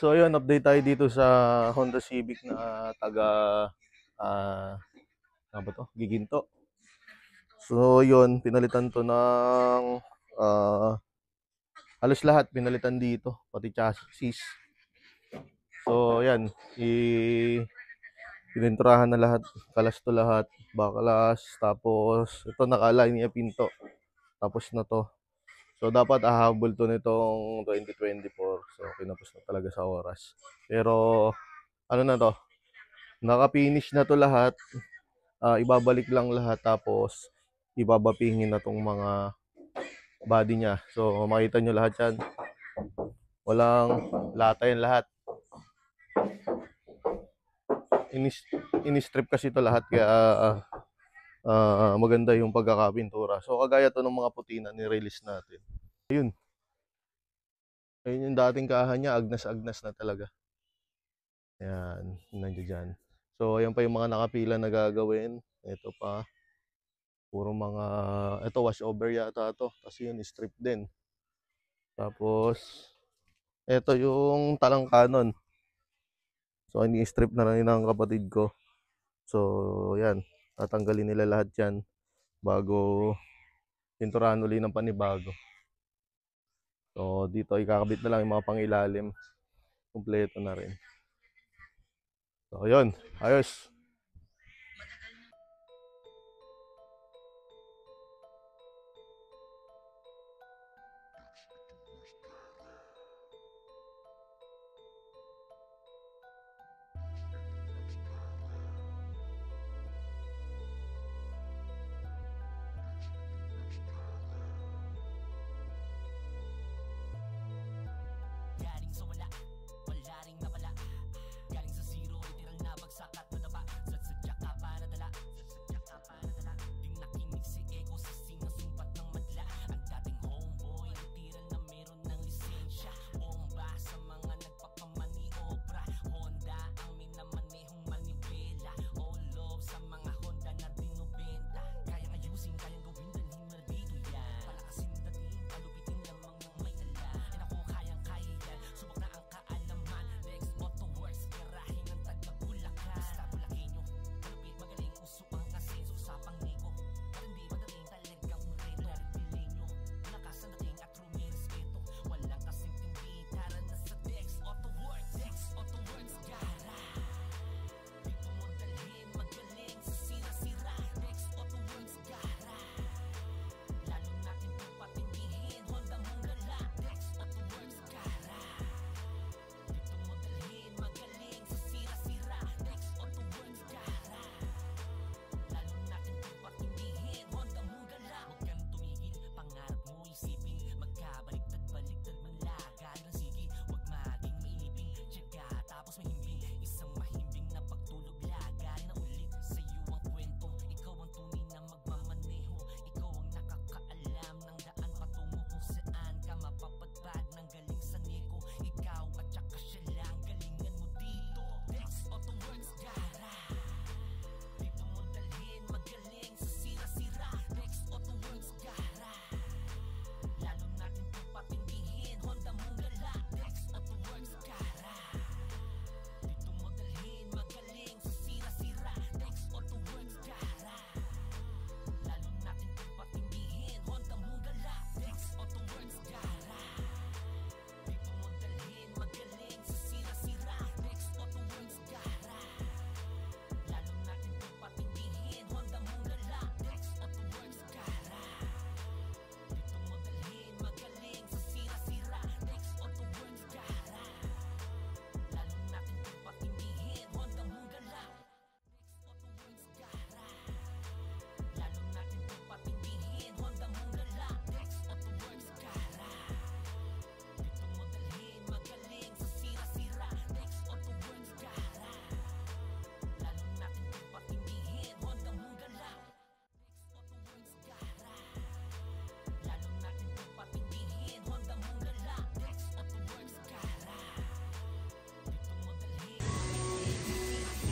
So ayun, update tayo dito sa Honda Civic na taga ano ba to? Giginto. So yun, pinalitan to ng halos lahat pinalitan dito, pati chassis. So yan, pininturahan na lahat, kalas to lahat, bakalas, tapos ito naka-align niya pinto. Tapos na to. So dapat ahabol to nitong 2024. So kinapos na talaga sa oras. Pero ano na to? Naka-finish na to lahat. Ibabalik lang lahat tapos ibabapingin na tong mga body niya. So makita nyo lahat yan. Walang lata yan lahat. Ini-strip kasi to lahat kaya maganda yung pagkakapintura. So kagaya to ng mga puti na ni-release natin. Ayun. Ayun yung dating kahan niya, agnas-agnas na talaga. Ayan, nandiyan dyan. So ayan pa yung mga nakapila na gagawin. Ito pa. Puro mga, ito wash over yata to. Kasi yun, strip din. Tapos, ito yung talangkanon. So ini-strip na rin ng kapatid ko. So yan, tatanggalin nila lahat yan bago pinturahan uli ng panibago. So dito ikakabit na lang yung mga pangilalim. Kumpleto na rin. So yun, ayos.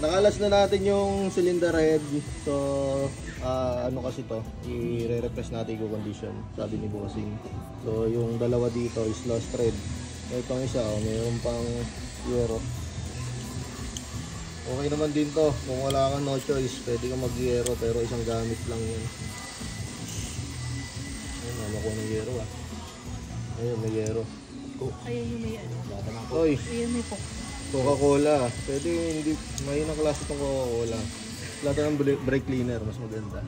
Nakalas na natin yung cylinder head. So, ano kasi to, i-re-refresh natin yung condition, sabi ni Bossing. So, yung dalawa dito is lost thread. Itong isa, mayroon pang yero. Okay naman din to. Kung wala kang no choice, pwede kang mag-yero, pero isang gamit lang yan. Ayun, namakuha ng yero ah. Ayun, may yero. Ayan yung may ano. Oy, Ayan may Coke. Coca-Cola. Pwede hindi, may ng klase itong Coca-Cola. Lahat ng brake cleaner, mas maganda.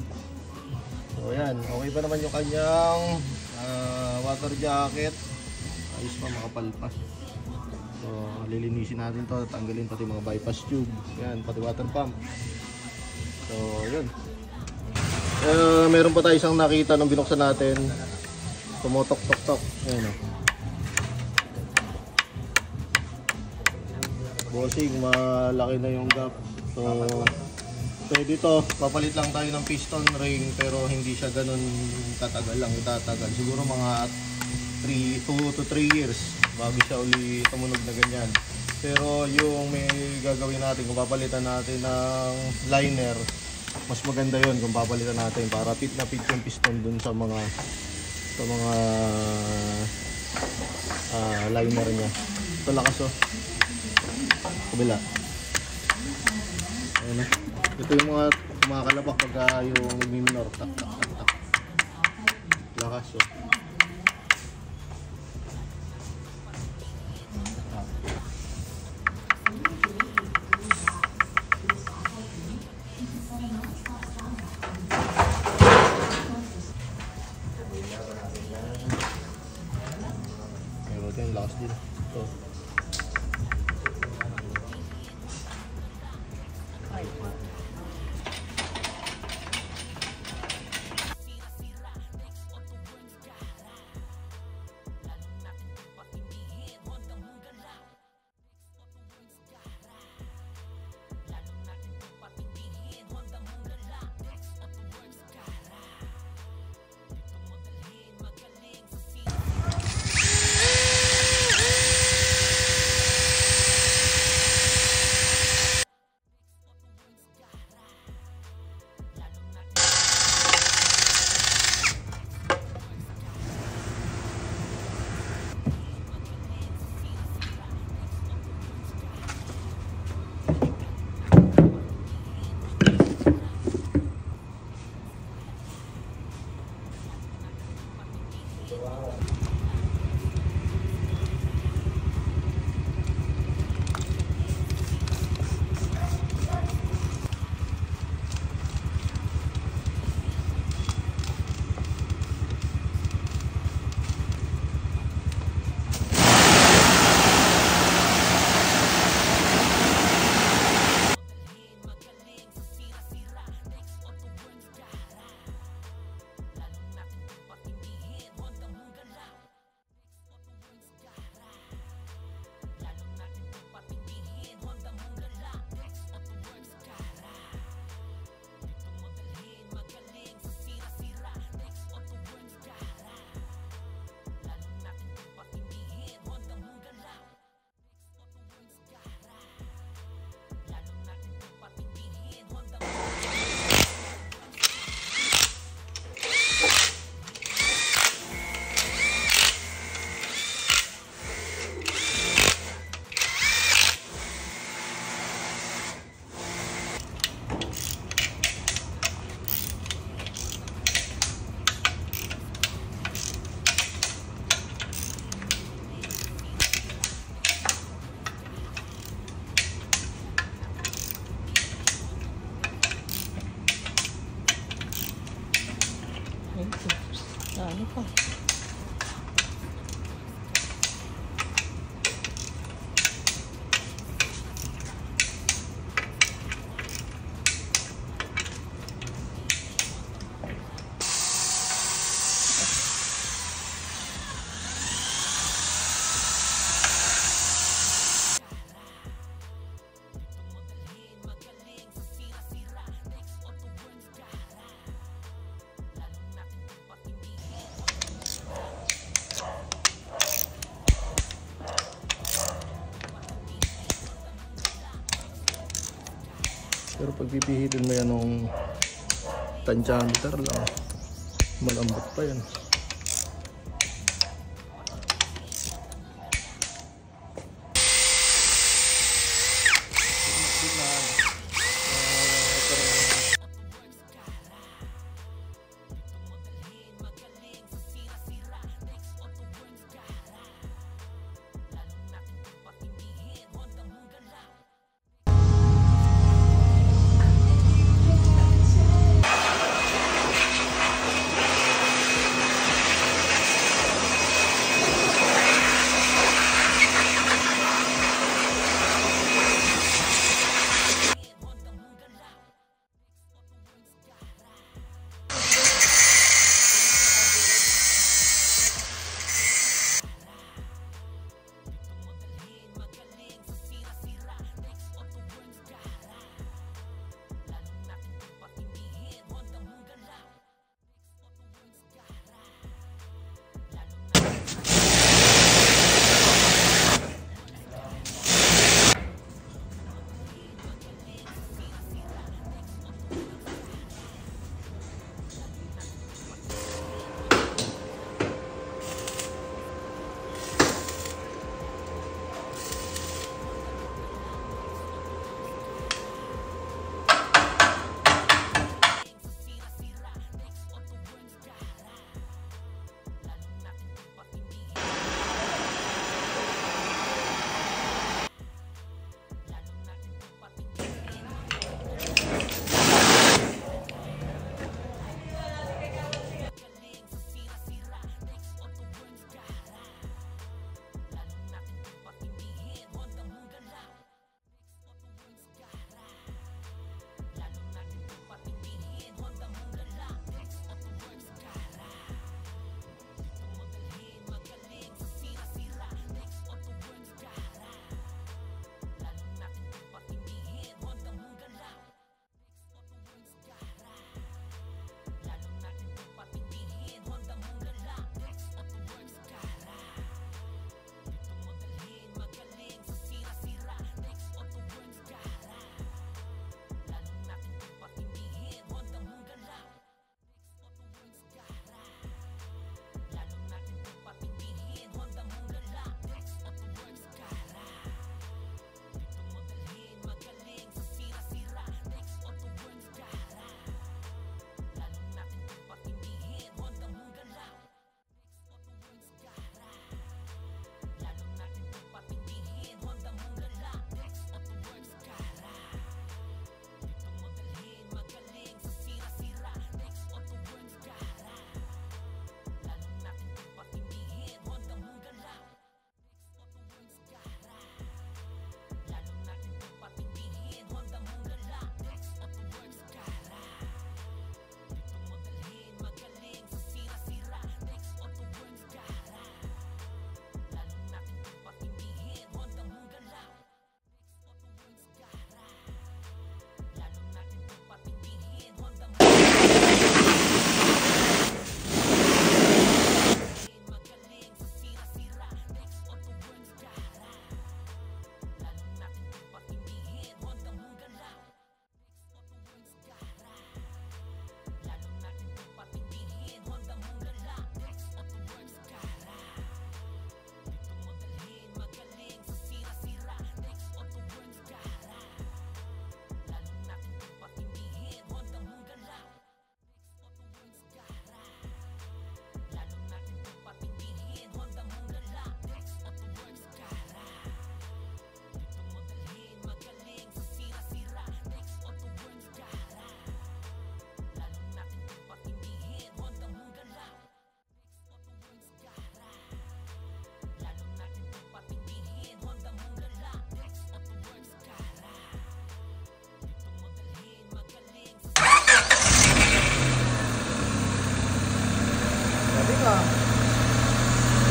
So ayan, okay pa naman yung kanyang water jacket. Ayos pa, makapal pa. So lilinisin natin to, tanggalin pati mga bypass tube. Yan, pati water pump. So yun. Meron pa tayo isang nakita nung binuksan natin. Tumutok-tok-tok. Ayan o. Bossing, malaki na yung gap. So pwede to, papalit lang tayo ng piston ring, pero hindi siya ganun katagal lang itatagal. Siguro mga 2 to 3 years bago siya uli tumunog na ganyan. Pero yung may gagawin natin, kung papalitan natin ng liner, mas maganda yon kung papalitan natin para fit na fit yung piston dun sa mga liner niya. Ito lakas oh. Kabila. Ayan na. Ito yung mga kumakalabak pagka yung minor. Tak, tak, tak, tak. Lakas oh. Mayroon yung lakas din. Ito. Ano pa? Pero pag pipihitin mo yan ng tansyameter lang, malambot pa yan.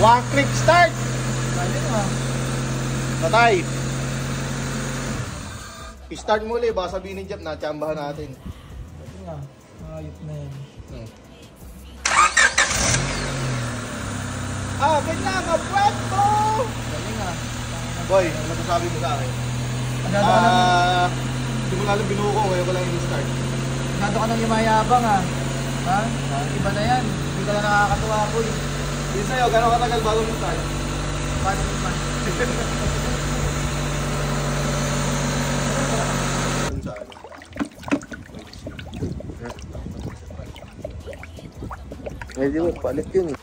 One click start! Ayun nga. Patay! I-start muli, baka sabihin ni Jeff na tsambahan natin. Ayun nga. Ayop na yan. Kanya ka, pwesto! Galing nga. Boy, ano masasabi mo sa akin? Hindi mo nalang binuo ko, ngayon ko lang i-start. Nado ka nang yumayabang ha. Ha? Iba na yan. Hindi ka na nakakatuwa boy. Yun sa'yo, gano'ng katagal bago mag-start? Paano mo man? Pwede mo, palit yun eh.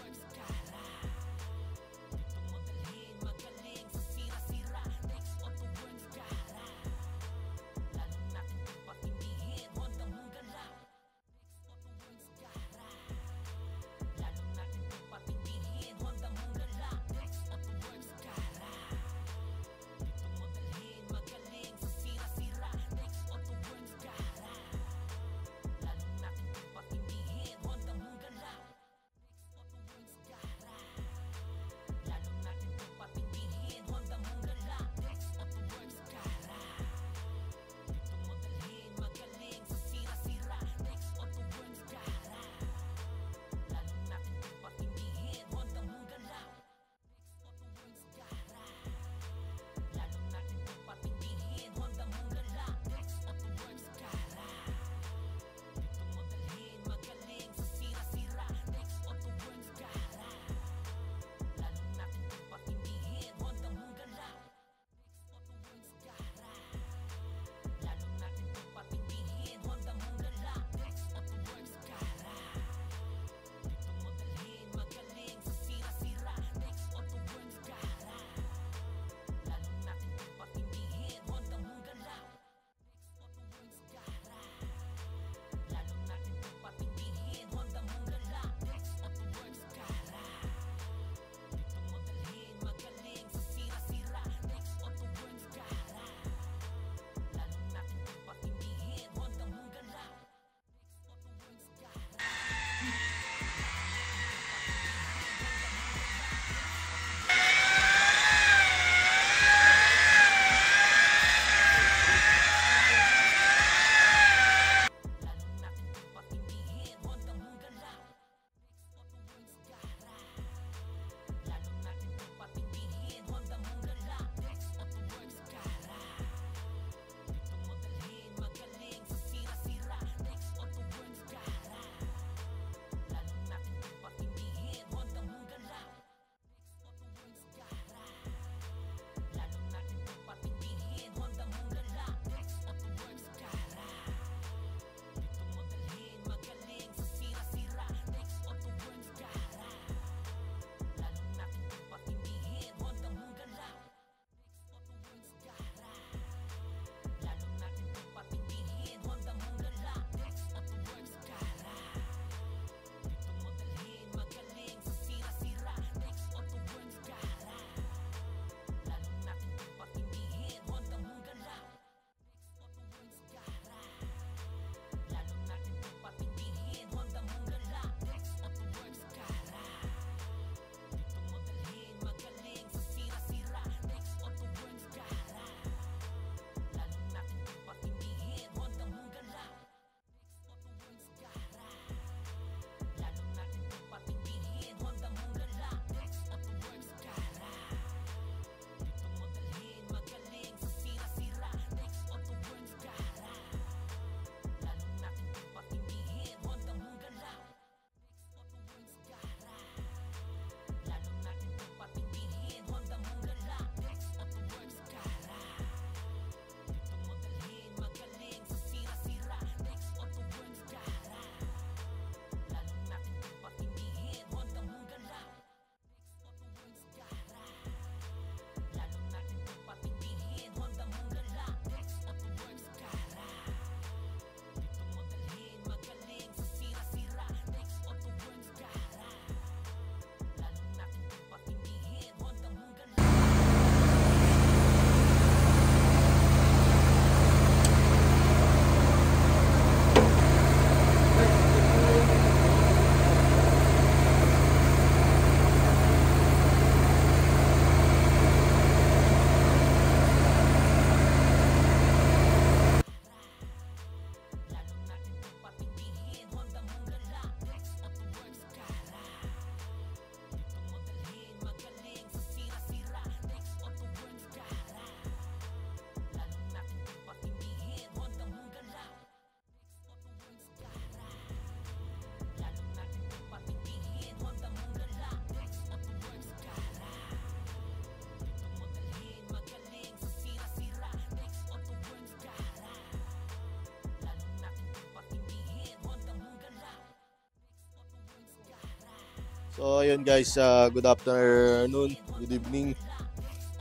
So ayun guys, good afternoon, good evening.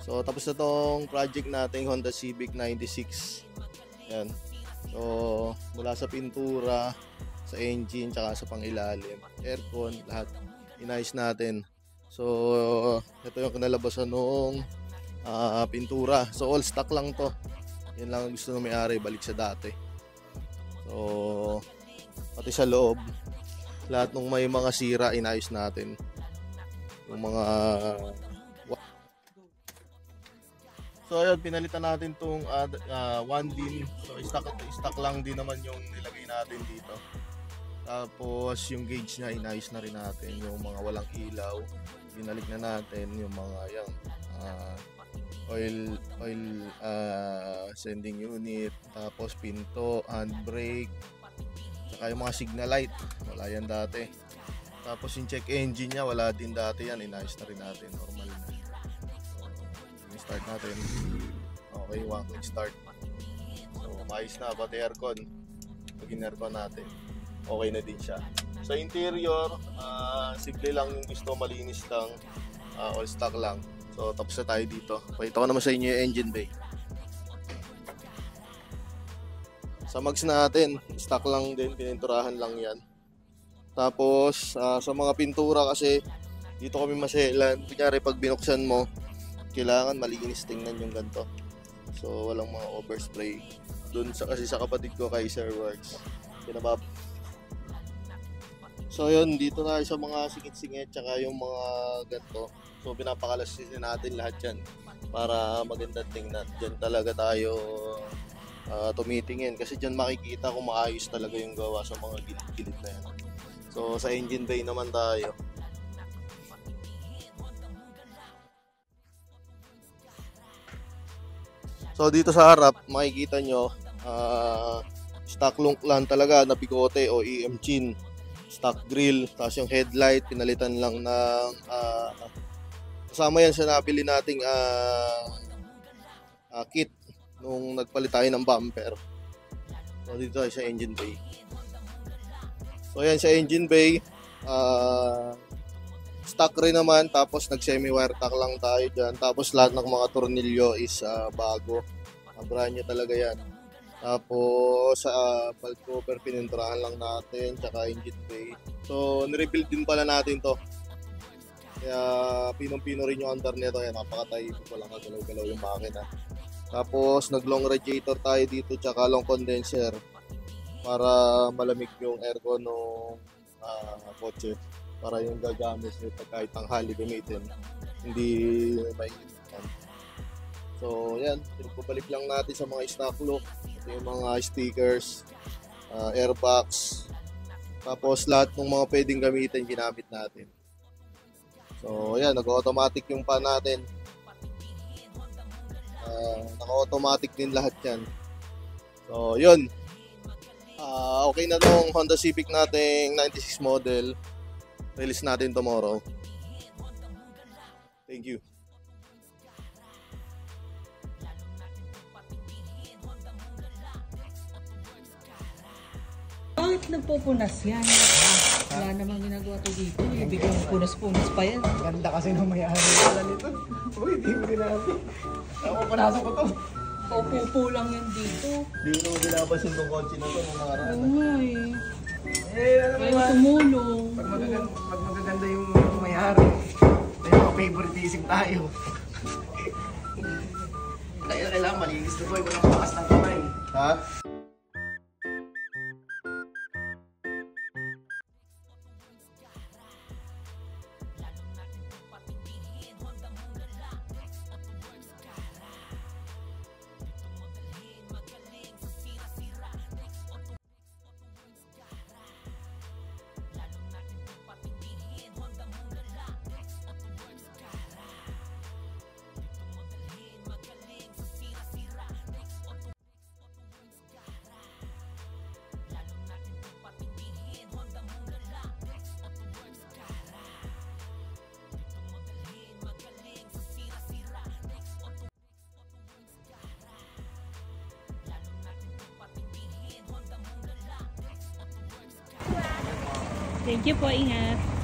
So tapos na tong project nating Honda Civic 96. Yan. So mula sa pintura, sa engine, tsaka sa pangilalim, aircon, lahat inayos natin. So ito yung kinalabasan noong pintura. So all stock lang to. Yan lang ang gusto ng may-ari, balik sa dati. So pati sa loob, lahat ng may mga sira inayos natin. Yung mga So ayun, pinalitan natin tong one din. So stock lang din naman yung nilagay natin dito. Tapos yung gauge niya inayos na rin natin, yung mga walang ilaw, binalik na natin yung mga yung oil sending unit, tapos pinto, handbrake, saka yung mga signal light, wala yan dati. Tapos yung check engine niya, wala din dati yan, inayos na rin natin, normal na. So, start natin. Okay, one click start. So, maayos na, pati aircon. Pag in-aircon natin, okay na din siya. Sa interior, simple lang yung gusto, malinis lang, all stock lang. So, tapos na tayo dito. Pakita ko naman sa inyo yung engine bay. Sa mags natin, stock lang din, pininturahan lang yan. Tapos, sa mga pintura kasi, dito kami maselan. Kunyari, pag binuksan mo, kailangan malinis tingnan yung ganito. So, walang mga overspray. Doon kasi sa kapatid ko kay Sir Works, pinabab. So yun, dito tayo sa mga singit-singit tsaka yung mga ganito. So pinapakalasin natin lahat yan para magandang tingnan. Diyan talaga tayo tumitingin kasi diyan makikita kung maayos talaga yung gawa sa mga gilid-gilid na yan. So sa engine bay naman tayo. So dito sa harap makikita nyo stock lunk lang talaga na bigote o EM chin, stock grill, tapos yung headlight pinalitan lang ng kasama yan sa nabili nating kit nung nagpalit tayo ng bumper. So dito tayo sa engine bay. So yan sa engine bay, stock rin naman, tapos nag semi wire tack lang tayo dyan, tapos lahat ng mga tornilyo is bago, brand new talaga yan. Tapos sa valve cover pininturahan lang natin, tsaka engine bay. So nirebuild din pala natin to, kaya pinong-pino rin yung under nito. Yan, napakatay ko lang, kagalaw-galaw yung makina. Tapos nag long radiator tayo dito, tsaka long condenser para malamig yung aircon ng kotse, para yung gagamit nito kahit tanghali gamitin hindi mainit. So yan, pinapabalik lang natin sa mga stock look, yung mga stickers, airbox, tapos lahat ng mga pwedeng gamitin ginamit natin. So yan, nag-automatic yung pan natin, naka-automatic din lahat yan. So yun, okay na tong Honda Civic nating 96 model. Release natin tomorrow. Thank you. Bakit nagpupunas yan? Wala namang ginagawa to dito. Biglang punas-punas pa yan. Ganda kasi nung may-ari pala nito. Uy, di mo ginabi. Ako, panasok ko to. Paupo lang yan dito. Hindi mo naman binabasin tong kotse na to nung nakaraan. Oo nga eh. Alam mo Kaya ba? tumulong. Pag magaganda yung may-ari, tayo favoritism tayo. Kailangan malinis na boy, walang pakas ng kamay. Ha? Thank you po, ingat.